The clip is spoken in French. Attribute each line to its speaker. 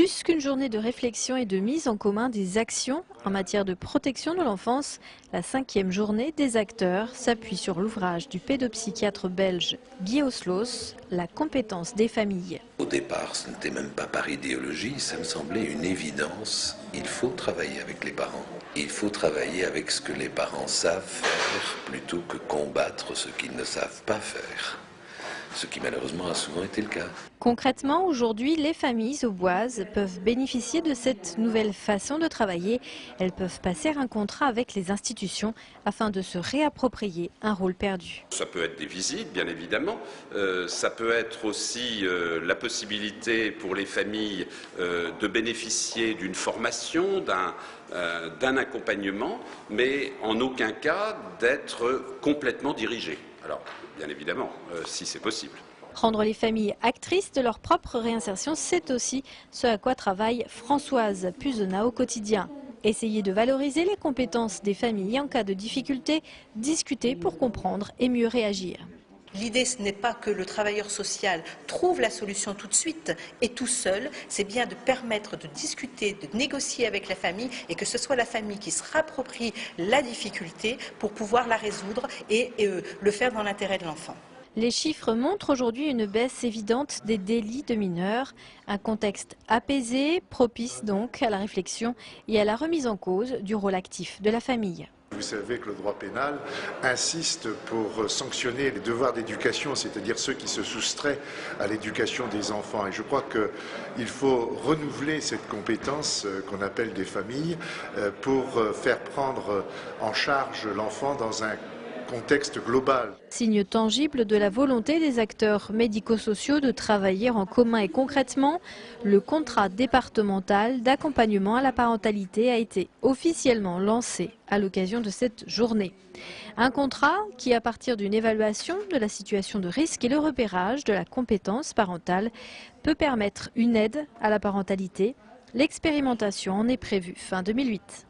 Speaker 1: Plus qu'une journée de réflexion et de mise en commun des actions en matière de protection de l'enfance, la 5e journée des acteurs s'appuie sur l'ouvrage du pédopsychiatre belge Guy Oslos, La compétence des familles.
Speaker 2: Au départ, ce n'était même pas par idéologie, ça me semblait une évidence. Il faut travailler avec les parents. Il faut travailler avec ce que les parents savent faire plutôt que combattre ce qu'ils ne savent pas faire. Ce qui malheureusement a souvent été le cas.
Speaker 1: Concrètement, aujourd'hui, les familles auboises peuvent bénéficier de cette nouvelle façon de travailler. Elles peuvent passer un contrat avec les institutions afin de se réapproprier un rôle perdu.
Speaker 3: Ça peut être des visites, bien évidemment. Ça peut être aussi la possibilité pour les familles de bénéficier d'une formation, d'un accompagnement, mais en aucun cas d'être complètement dirigé. Alors, bien évidemment, si c'est possible.
Speaker 1: Rendre les familles actrices de leur propre réinsertion, c'est aussi ce à quoi travaille Françoise Puzena au quotidien. Essayer de valoriser les compétences des familles en cas de difficulté, discuter pour comprendre et mieux réagir.
Speaker 4: L'idée, ce n'est pas que le travailleur social trouve la solution tout de suite et tout seul, c'est bien de permettre de discuter, de négocier avec la famille et que ce soit la famille qui se rapproprie la difficulté pour pouvoir la résoudre et le faire dans l'intérêt de l'enfant.
Speaker 1: Les chiffres montrent aujourd'hui une baisse évidente des délits de mineurs, un contexte apaisé, propice donc à la réflexion et à la remise en cause du rôle actif de la famille.
Speaker 5: Vous savez que le droit pénal insiste pour sanctionner les devoirs d'éducation, c'est-à-dire ceux qui se soustraient à l'éducation des enfants. Et je crois qu'il faut renouveler cette compétence qu'on appelle des familles pour faire prendre en charge l'enfant dans un contexte global.
Speaker 1: Signe tangible de la volonté des acteurs médico-sociaux de travailler en commun et concrètement, le contrat départemental d'accompagnement à la parentalité a été officiellement lancé à l'occasion de cette journée. Un contrat qui, à partir d'une évaluation de la situation de risque et le repérage de la compétence parentale, peut permettre une aide à la parentalité. L'expérimentation en est prévue fin 2008.